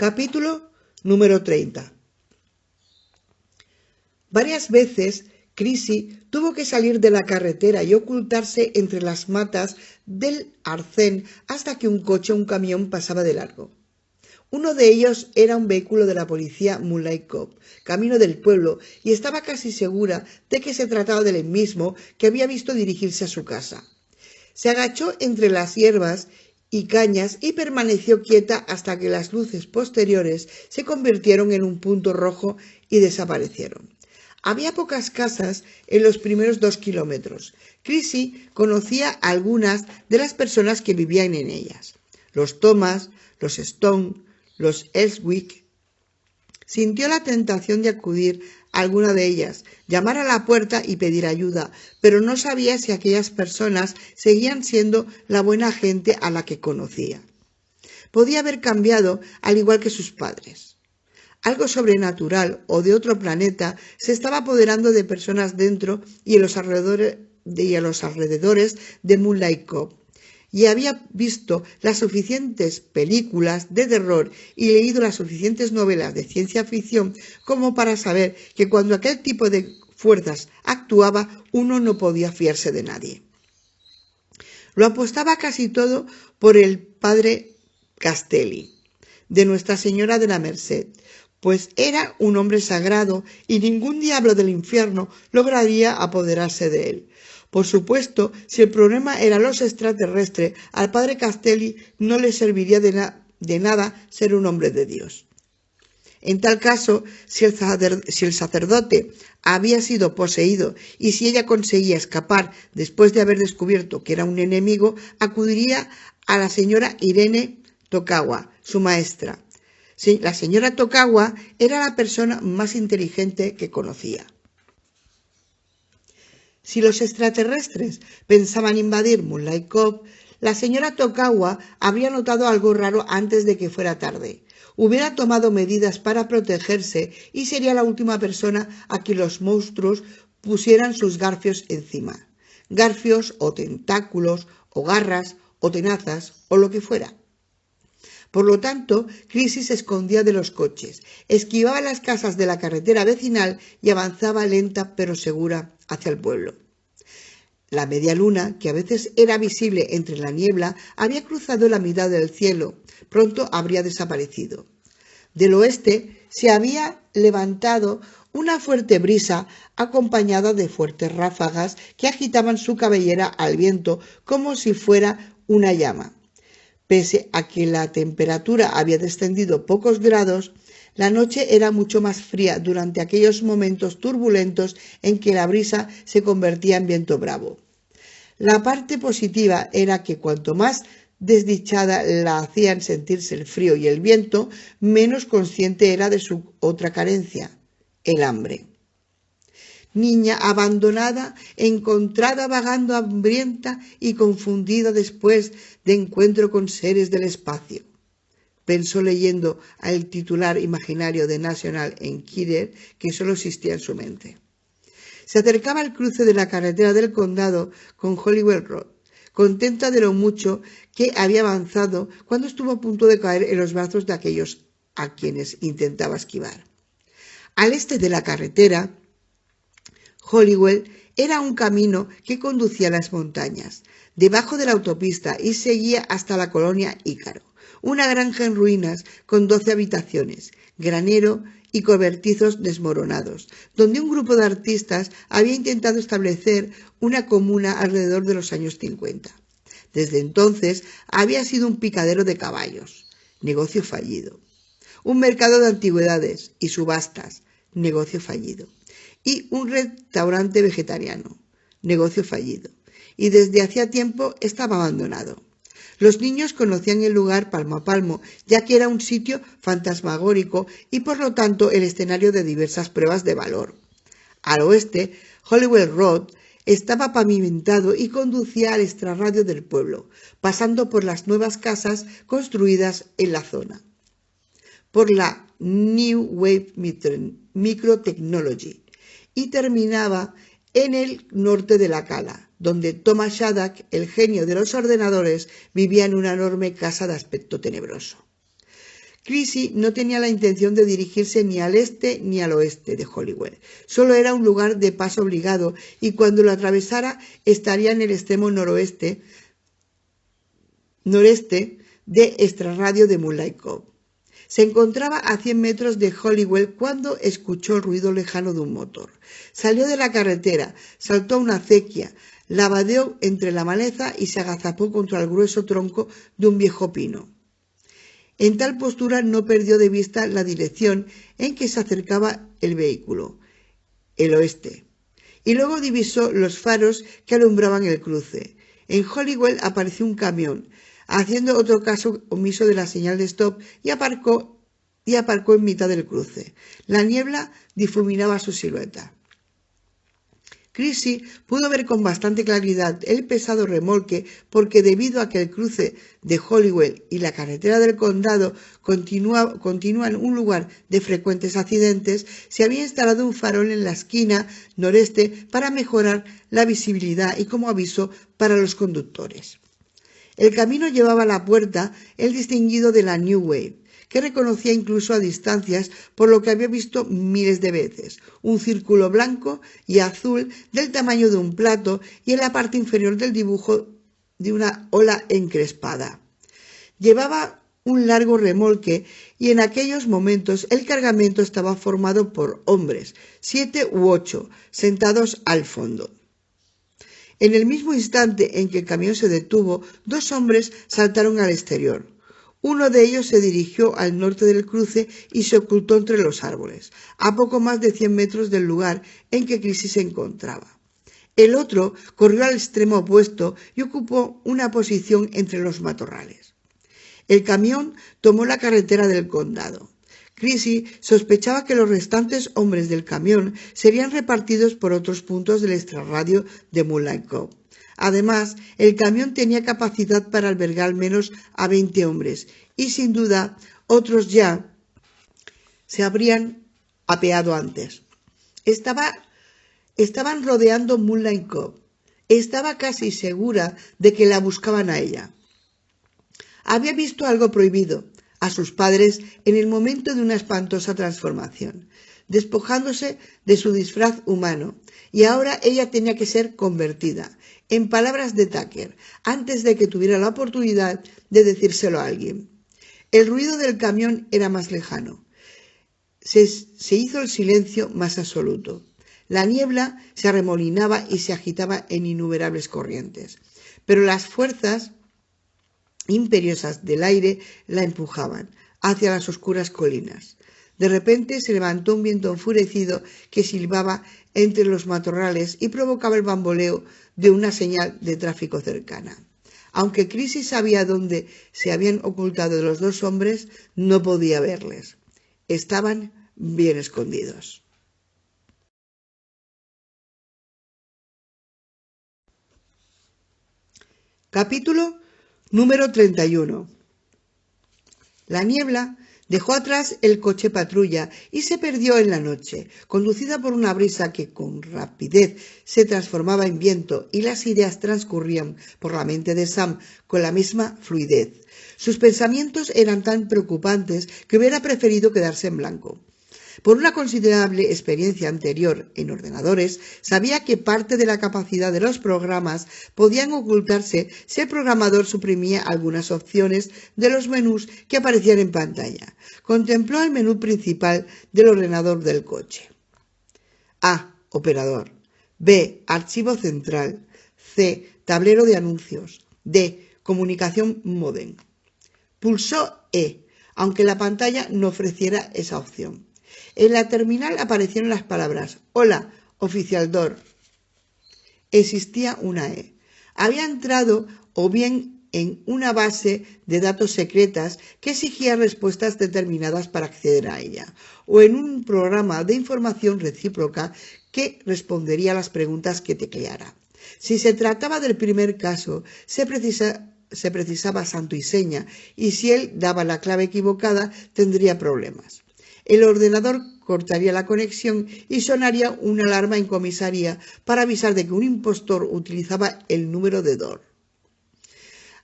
Capítulo número 30. Varias veces Chrissy tuvo que salir de la carretera y ocultarse entre las matas del arcén hasta que un coche o un camión pasaba de largo. Uno de ellos era un vehículo de la policía Moonlight Cop, camino del pueblo, y estaba casi segura de que se trataba del mismo que había visto dirigirse a su casa. Se agachó entre las hierbas y cañas y permaneció quieta hasta que las luces posteriores se convirtieron en un punto rojo y desaparecieron. Había pocas casas en los primeros 2 kilómetros. Chrissy conocía a algunas de las personas que vivían en ellas. Los Thomas, los Stone, los Elswick. Sintió la tentación de acudir a alguna de ellas, llamar a la puerta y pedir ayuda, pero no sabía si aquellas personas seguían siendo la buena gente a la que conocía. Podía haber cambiado al igual que sus padres. Algo sobrenatural o de otro planeta se estaba apoderando de personas dentro y a los alrededores de Moonlight Cop, y había visto las suficientes películas de terror y leído las suficientes novelas de ciencia ficción como para saber que cuando aquel tipo de fuerzas actuaba, uno no podía fiarse de nadie. Lo apostaba casi todo por el padre Castelli, de Nuestra Señora de la Merced, pues era un hombre sagrado y ningún diablo del infierno lograría apoderarse de él. Por supuesto, si el problema era los extraterrestres, al padre Castelli no le serviría de nada ser un hombre de Dios. En tal caso, si el sacerdote había sido poseído y si ella conseguía escapar después de haber descubierto que era un enemigo, acudiría a la señora Irene Tokawa, su maestra. La señora Tokawa era la persona más inteligente que conocía. Si los extraterrestres pensaban invadir Moonlight Cop, la señora Tokawa habría notado algo raro antes de que fuera tarde. Hubiera tomado medidas para protegerse y sería la última persona a quien los monstruos pusieran sus garfios encima. Garfios o tentáculos o garras o tenazas o lo que fuera. Por lo tanto, Chrissy se escondía de los coches, esquivaba las casas de la carretera vecinal y avanzaba lenta pero segura hacia el pueblo. La media luna, que a veces era visible entre la niebla, había cruzado la mitad del cielo. Pronto habría desaparecido. Del oeste se había levantado una fuerte brisa acompañada de fuertes ráfagas que agitaban su cabellera al viento como si fuera una llama. Pese a que la temperatura había descendido pocos grados, la noche era mucho más fría durante aquellos momentos turbulentos en que la brisa se convertía en viento bravo. La parte positiva era que cuanto más desdichada la hacían sentirse el frío y el viento, menos consciente era de su otra carencia, el hambre. Niña abandonada, encontrada vagando hambrienta y confundida después de encuentro con seres del espacio, pensó leyendo el titular imaginario de National Enquirer que solo existía en su mente. Se acercaba al cruce de la carretera del condado con Holywell Road, contenta de lo mucho que había avanzado cuando estuvo a punto de caer en los brazos de aquellos a quienes intentaba esquivar. Al este de la carretera, Holywell era un camino que conducía a las montañas, debajo de la autopista, y seguía hasta la colonia Ícaro, una granja en ruinas con 12 habitaciones, granero y cobertizos desmoronados, donde un grupo de artistas había intentado establecer una comuna alrededor de los años 50. Desde entonces había sido un picadero de caballos, negocio fallido, un mercado de antigüedades y subastas, negocio fallido, y un restaurante vegetariano, negocio fallido, y desde hacía tiempo estaba abandonado. Los niños conocían el lugar palmo a palmo, ya que era un sitio fantasmagórico y por lo tanto el escenario de diversas pruebas de valor. Al oeste, Holywell Road estaba pavimentado y conducía al extrarradio del pueblo, pasando por las nuevas casas construidas en la zona, por la New Wave Microtechnology, y terminaba en el norte de la cala, donde Thomas Shattuck, el genio de los ordenadores, vivía en una enorme casa de aspecto tenebroso. Chrissy no tenía la intención de dirigirse ni al este ni al oeste de Holywell. Solo era un lugar de paso obligado y cuando lo atravesara estaría en el extremo noreste de extrarradio de Moonlight Cove. Se encontraba a 100 metros de Holywell cuando escuchó el ruido lejano de un motor. Salió de la carretera, saltó a una acequia, la vadeó entre la maleza y se agazapó contra el grueso tronco de un viejo pino. En tal postura no perdió de vista la dirección en que se acercaba el vehículo, el oeste, y luego divisó los faros que alumbraban el cruce. En Holywell apareció un camión, haciendo otro caso omiso de la señal de stop y aparcó en mitad del cruce. La niebla difuminaba su silueta. Chrissy pudo ver con bastante claridad el pesado remolque porque debido a que el cruce de Holywell y la carretera del condado continúan un lugar de frecuentes accidentes, se había instalado un farol en la esquina noreste para mejorar la visibilidad y como aviso para los conductores. El camino llevaba a la puerta el distinguido de la New Wave, que reconocía incluso a distancias por lo que había visto miles de veces, un círculo blanco y azul del tamaño de un plato y en la parte inferior del dibujo de una ola encrespada. Llevaba un largo remolque y en aquellos momentos el cargamento estaba formado por hombres, 7 u 8, sentados al fondo. En el mismo instante en que el camión se detuvo, 2 hombres saltaron al exterior. Uno de ellos se dirigió al norte del cruce y se ocultó entre los árboles, a poco más de 100 metros del lugar en que Chrissy se encontraba. El otro corrió al extremo opuesto y ocupó una posición entre los matorrales. El camión tomó la carretera del condado. Chrissy sospechaba que los restantes hombres del camión serían repartidos por otros puntos del extrarradio de Moonlight Cove. Además, el camión tenía capacidad para albergar al menos a 20 hombres y sin duda otros ya se habrían apeado antes. Estaban rodeando Moonlight Cove. Estaba casi segura de que la buscaban a ella. Había visto algo prohibido, a sus padres en el momento de una espantosa transformación, despojándose de su disfraz humano, y ahora ella tenía que ser convertida. En palabras de Tucker, antes de que tuviera la oportunidad de decírselo a alguien. El ruido del camión era más lejano. Se hizo el silencio más absoluto. La niebla se arremolinaba y se agitaba en innumerables corrientes, pero las fuerzas imperiosas del aire la empujaban hacia las oscuras colinas. De repente se levantó un viento enfurecido que silbaba entre los matorrales y provocaba el bamboleo de una señal de tráfico cercana. Aunque Chrissy sabía dónde se habían ocultado los 2 hombres, no podía verles. Estaban bien escondidos. Capítulo número 31. La niebla dejó atrás el coche patrulla y se perdió en la noche, conducida por una brisa que con rapidez se transformaba en viento y las ideas transcurrían por la mente de Sam con la misma fluidez. Sus pensamientos eran tan preocupantes que hubiera preferido quedarse en blanco. Por una considerable experiencia anterior en ordenadores, sabía que parte de la capacidad de los programas podían ocultarse si el programador suprimía algunas opciones de los menús que aparecían en pantalla. Contempló el menú principal del ordenador del coche. A. Operador. B. Archivo central. C. Tablero de anuncios. D. Comunicación módem. Pulsó E, aunque la pantalla no ofreciera esa opción. En la terminal aparecieron las palabras «Hola, oficial DOR». Existía una E. Había entrado o bien en una base de datos secretas que exigía respuestas determinadas para acceder a ella, o en un programa de información recíproca que respondería a las preguntas que tecleara. Si se trataba del primer caso, se precisaba santo y seña, y si él daba la clave equivocada, tendría problemas. El ordenador cortaría la conexión y sonaría una alarma en comisaría para avisar de que un impostor utilizaba el número de DOR.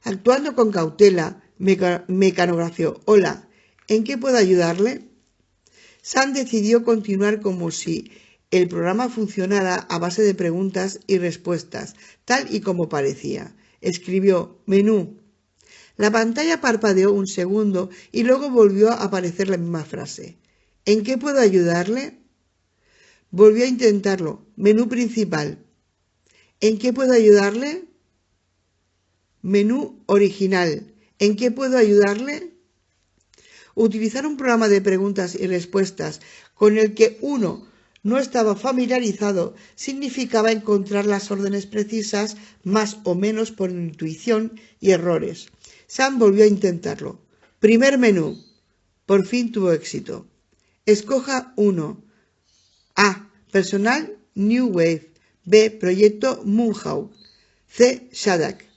Actuando con cautela, mecanografió «Hola, ¿En qué puedo ayudarle? Sam decidió continuar como si el programa funcionara a base de preguntas y respuestas, tal y como parecía. Escribió menú. La pantalla parpadeó un segundo y luego volvió a aparecer la misma frase. ¿En qué puedo ayudarle? Volvió a intentarlo. Menú principal. ¿En qué puedo ayudarle? Menú original. ¿En qué puedo ayudarle? Utilizar un programa de preguntas y respuestas con el que uno no estaba familiarizado significaba encontrar las órdenes precisas más o menos por intuición y errores. Sam volvió a intentarlo. Primer menú. Por fin tuvo éxito. Escoja 1. A. Personal New Wave. B. Proyecto Moonhawk. C. Shadak.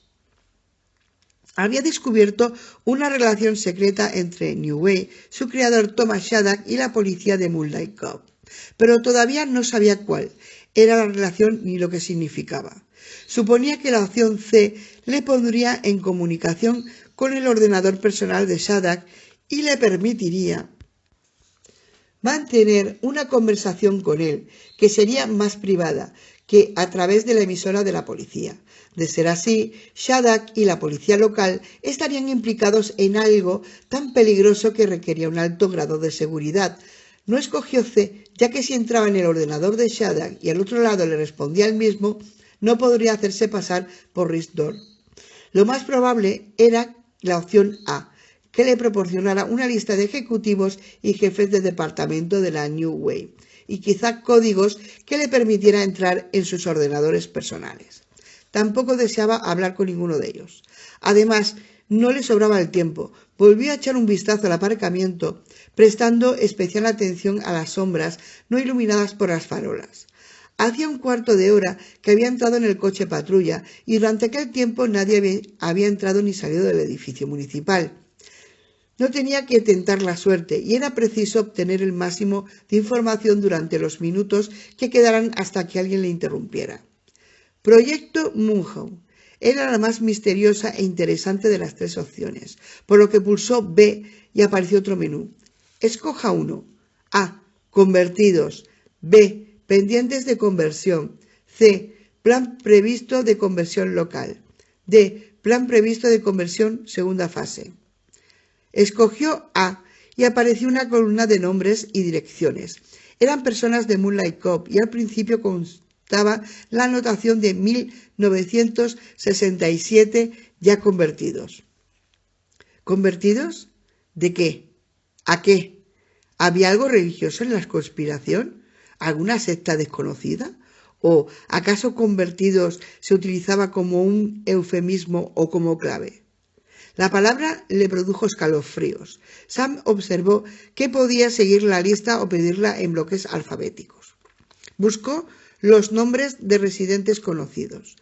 Había descubierto una relación secreta entre New Wave, su creador Thomas Shadak y la policía de Moonlight Cop, pero todavía no sabía cuál era la relación ni lo que significaba. Suponía que la opción C le pondría en comunicación con el ordenador personal de Shadak y le permitiría mantener una conversación con él, que sería más privada que a través de la emisora de la policía. De ser así, Shadak y la policía local estarían implicados en algo tan peligroso que requería un alto grado de seguridad. No escogió C, ya que si entraba en el ordenador de Shadak y al otro lado le respondía el mismo, no podría hacerse pasar por Rizdor. Lo más probable era la opción A, que le proporcionara una lista de ejecutivos y jefes de departamento de la New Wave, y quizá códigos que le permitiera entrar en sus ordenadores personales. Tampoco deseaba hablar con ninguno de ellos. Además, no le sobraba el tiempo. Volvió a echar un vistazo al aparcamiento, prestando especial atención a las sombras no iluminadas por las farolas. Hacía un cuarto de hora que había entrado en el coche patrulla y durante aquel tiempo nadie había entrado ni salido del edificio municipal. No tenía que tentar la suerte y era preciso obtener el máximo de información durante los minutos que quedaran hasta que alguien le interrumpiera. Proyecto Moonhawk era la más misteriosa e interesante de las tres opciones, por lo que pulsó B y apareció otro menú. Escoja 1. A. Convertidos. B. Pendientes de conversión. C. Plan previsto de conversión local. D. Plan previsto de conversión segunda fase. Escogió A y apareció una columna de nombres y direcciones. Eran personas de Moonlight Cop y al principio constaba la anotación de 1967 ya convertidos. ¿Convertidos? ¿De qué? ¿A qué? ¿Había algo religioso en la conspiración? ¿Alguna secta desconocida? ¿O acaso convertidos se utilizaba como un eufemismo o como clave? La palabra le produjo escalofríos. Sam observó que podía seguir la lista o pedirla en bloques alfabéticos. Buscó los nombres de residentes conocidos.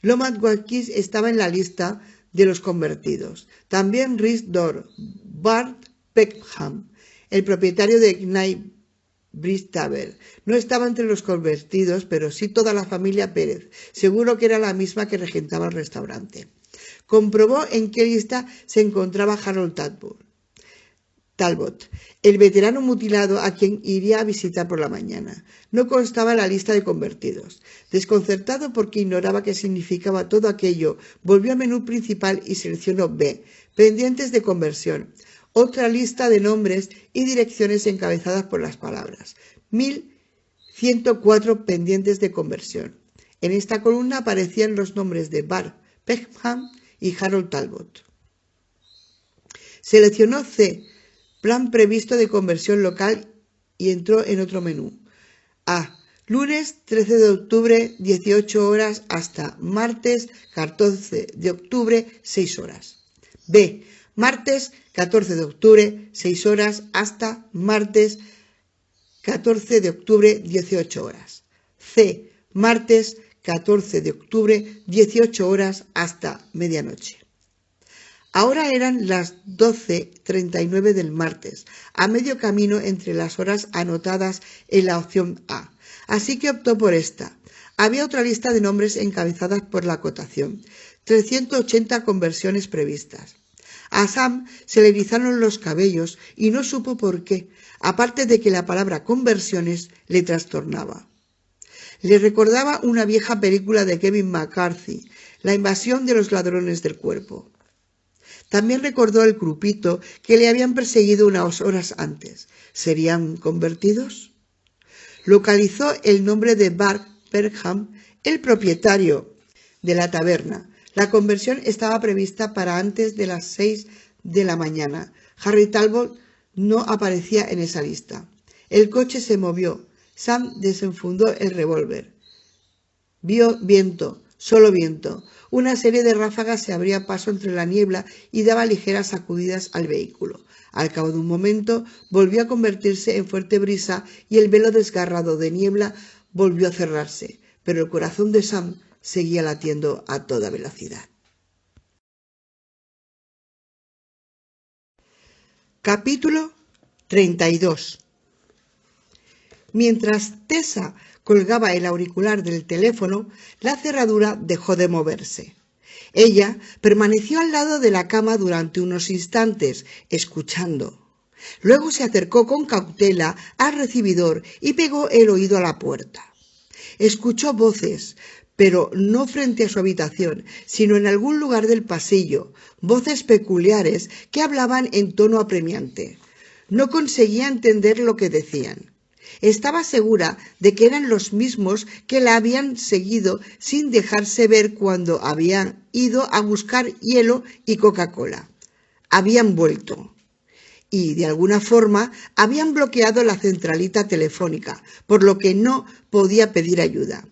Lomad Watkins estaba en la lista de los convertidos. También Rizdor, Bart Peckham, el propietario de Knight Bridge Tavern. No estaba entre los convertidos, pero sí toda la familia Pérez. Seguro que era la misma que regentaba el restaurante. Comprobó en qué lista se encontraba Harold Talbot, el veterano mutilado a quien iría a visitar por la mañana. No constaba en la lista de convertidos. Desconcertado porque ignoraba qué significaba todo aquello, volvió al menú principal y seleccionó B, pendientes de conversión. Otra lista de nombres y direcciones encabezadas por las palabras. 1104 pendientes de conversión. En esta columna aparecían los nombres de Bart Peckham y Harold Talbot. Seleccionó C, plan previsto de conversión local, y entró en otro menú. A. Lunes 13 de octubre, 18 horas hasta martes 14 de octubre, 6 horas. B. Martes 14 de octubre, 6 horas hasta martes 14 de octubre, 18 horas. C. Martes 14 de octubre, 18 horas hasta medianoche. Ahora eran las 12:39 del martes, a medio camino entre las horas anotadas en la opción A, así que optó por esta. Había otra lista de nombres encabezadas por la acotación, 380 conversiones previstas. A Sam se le erizaron los cabellos y no supo por qué, aparte de que la palabra conversiones le trastornaba. Le recordaba una vieja película de Kevin McCarthy, La invasión de los ladrones del cuerpo. También recordó el grupito que le habían perseguido unas horas antes. ¿Serían convertidos? Localizó el nombre de Bart Perham, el propietario de la taberna. La conversión estaba prevista para antes de las 6 de la mañana. Harry Talbot no aparecía en esa lista. El coche se movió. Sam desenfundó el revólver. Vio viento, solo viento. Una serie de ráfagas se abría paso entre la niebla y daba ligeras sacudidas al vehículo. Al cabo de un momento volvió a convertirse en fuerte brisa y el velo desgarrado de niebla volvió a cerrarse, pero el corazón de Sam seguía latiendo a toda velocidad. Capítulo 32. Mientras Tessa colgaba el auricular del teléfono, la cerradura dejó de moverse. Ella permaneció al lado de la cama durante unos instantes, escuchando. Luego se acercó con cautela al recibidor y pegó el oído a la puerta. Escuchó voces, pero no frente a su habitación, sino en algún lugar del pasillo, voces peculiares que hablaban en tono apremiante. No conseguía entender lo que decían. Estaba segura de que eran los mismos que la habían seguido sin dejarse ver cuando habían ido a buscar hielo y Coca-Cola. Habían vuelto. Y, de alguna forma, habían bloqueado la centralita telefónica, por lo que no podía pedir ayuda.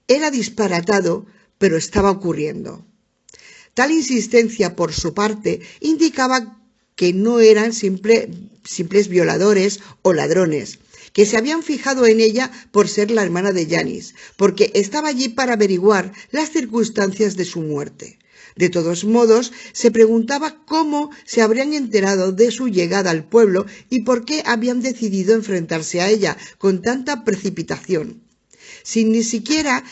Era disparatado, pero estaba ocurriendo. Tal insistencia por su parte indicaba que no eran simples violadores o ladrones, que se habían fijado en ella por ser la hermana de Janice, porque estaba allí para averiguar las circunstancias de su muerte. De todos modos, se preguntaba cómo se habrían enterado de su llegada al pueblo y por qué habían decidido enfrentarse a ella con tanta precipitación, sin ni siquiera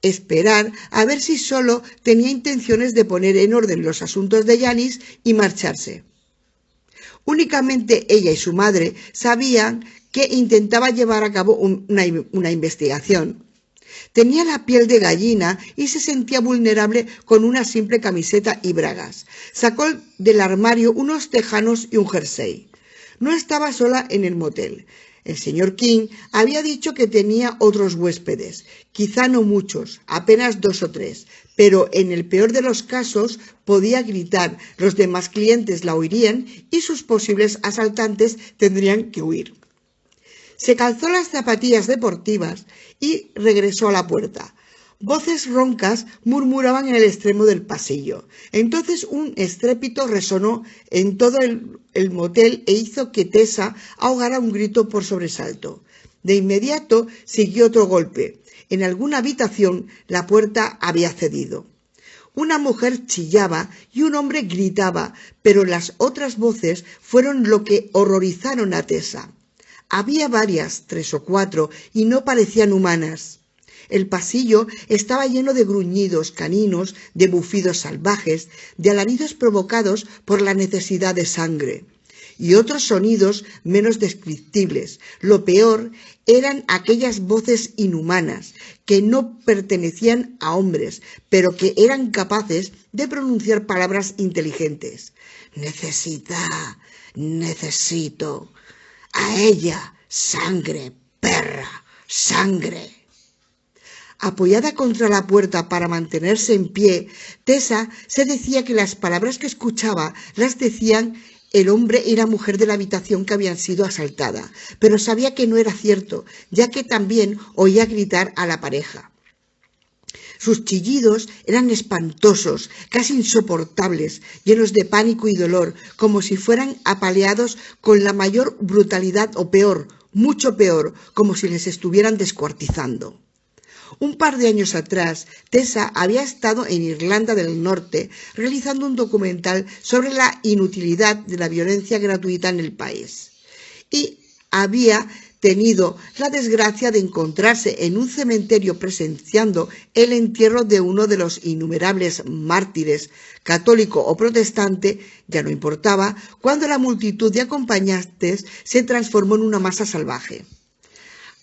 esperar a ver si solo tenía intenciones de poner en orden los asuntos de Janice y marcharse. Únicamente ella y su madre sabían que intentaba llevar a cabo una investigación. Tenía la piel de gallina y se sentía vulnerable con una simple camiseta y bragas. Sacó del armario unos tejanos y un jersey. No estaba sola en el motel. El señor King había dicho que tenía otros huéspedes, quizá no muchos, apenas 2 o 3, pero en el peor de los casos podía gritar, los demás clientes la oirían y sus posibles asaltantes tendrían que huir. Se calzó las zapatillas deportivas y regresó a la puerta. Voces roncas murmuraban en el extremo del pasillo. Entonces un estrépito resonó en todo el motel e hizo que Tessa ahogara un grito por sobresalto. De inmediato siguió otro golpe. En alguna habitación la puerta había cedido. Una mujer chillaba y un hombre gritaba, pero las otras voces fueron lo que horrorizaron a Tessa. Había varias, 3 o 4, y no parecían humanas. El pasillo estaba lleno de gruñidos caninos, de bufidos salvajes, de alaridos provocados por la necesidad de sangre, y otros sonidos menos descriptibles. Lo peor eran aquellas voces inhumanas, que no pertenecían a hombres, pero que eran capaces de pronunciar palabras inteligentes. Necesito. A ella, sangre, perra, sangre. Apoyada contra la puerta para mantenerse en pie, Tessa se decía que las palabras que escuchaba las decían el hombre y la mujer de la habitación que habían sido asaltada, pero sabía que no era cierto, ya que también oía gritar a la pareja. Sus chillidos eran espantosos, casi insoportables, llenos de pánico y dolor, como si fueran apaleados con la mayor brutalidad o peor, mucho peor, como si les estuvieran descuartizando. Un par de años atrás, Tessa había estado en Irlanda del Norte realizando un documental sobre la inutilidad de la violencia gratuita en el país. Y había tenido la desgracia de encontrarse en un cementerio presenciando el entierro de uno de los innumerables mártires, católico o protestante, ya no importaba, cuando la multitud de acompañantes se transformó en una masa salvaje.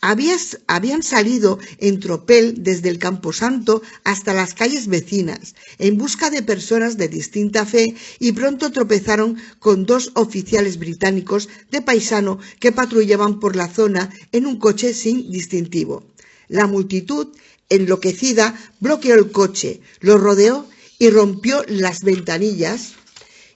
Habían salido en tropel desde el camposanto hasta las calles vecinas, en busca de personas de distinta fe, y pronto tropezaron con 2 oficiales británicos de paisano que patrullaban por la zona en un coche sin distintivo. La multitud, enloquecida, bloqueó el coche, lo rodeó y rompió las ventanillas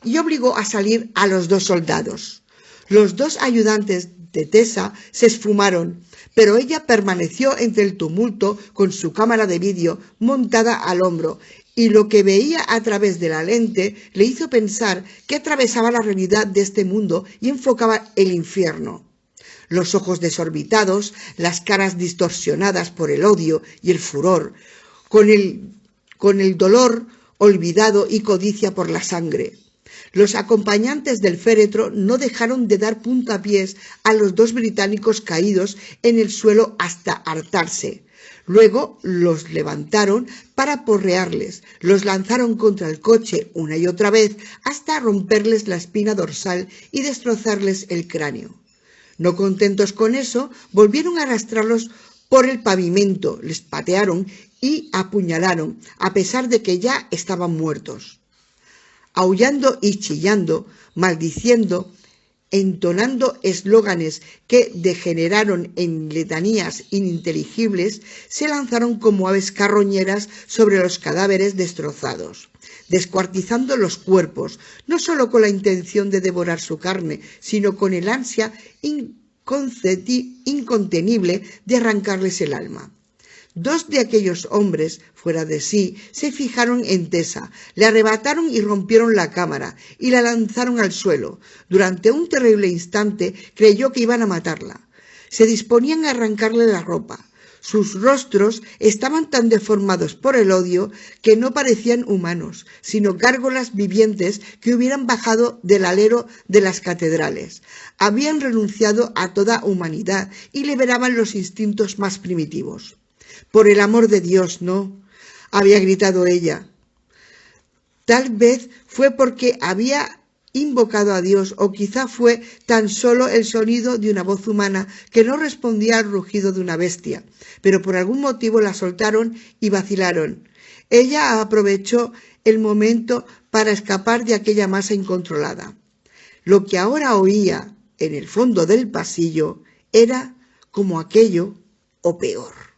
y obligó a salir a los 2 soldados. Los 2 ayudantes de Tessa se esfumaron, pero ella permaneció entre el tumulto con su cámara de vídeo montada al hombro, y lo que veía a través de la lente le hizo pensar que atravesaba la realidad de este mundo y enfocaba el infierno. Los ojos desorbitados, las caras distorsionadas por el odio y el furor, con el dolor olvidado y codicia por la sangre. Los acompañantes del féretro no dejaron de dar puntapiés a los 2 británicos caídos en el suelo hasta hartarse. Luego los levantaron para aporrearles, los lanzaron contra el coche una y otra vez hasta romperles la espina dorsal y destrozarles el cráneo. No contentos con eso, volvieron a arrastrarlos por el pavimento, les patearon y apuñalaron, a pesar de que ya estaban muertos. Aullando y chillando, maldiciendo, entonando eslóganes que degeneraron en letanías ininteligibles, se lanzaron como aves carroñeras sobre los cadáveres destrozados, descuartizando los cuerpos, no solo con la intención de devorar su carne, sino con el ansia incontenible de arrancarles el alma. 2 de aquellos hombres, fuera de sí, se fijaron en Tessa, le arrebataron y rompieron la cámara, y la lanzaron al suelo. Durante un terrible instante creyó que iban a matarla. Se disponían a arrancarle la ropa. Sus rostros estaban tan deformados por el odio que no parecían humanos, sino gárgolas vivientes que hubieran bajado del alero de las catedrales. Habían renunciado a toda humanidad y liberaban los instintos más primitivos. «Por el amor de Dios, no», había gritado ella. Tal vez fue porque había invocado a Dios, o quizá fue tan solo el sonido de una voz humana que no respondía al rugido de una bestia, pero por algún motivo la soltaron y vacilaron. Ella aprovechó el momento para escapar de aquella masa incontrolada. Lo que ahora oía en el fondo del pasillo era como aquello o peor.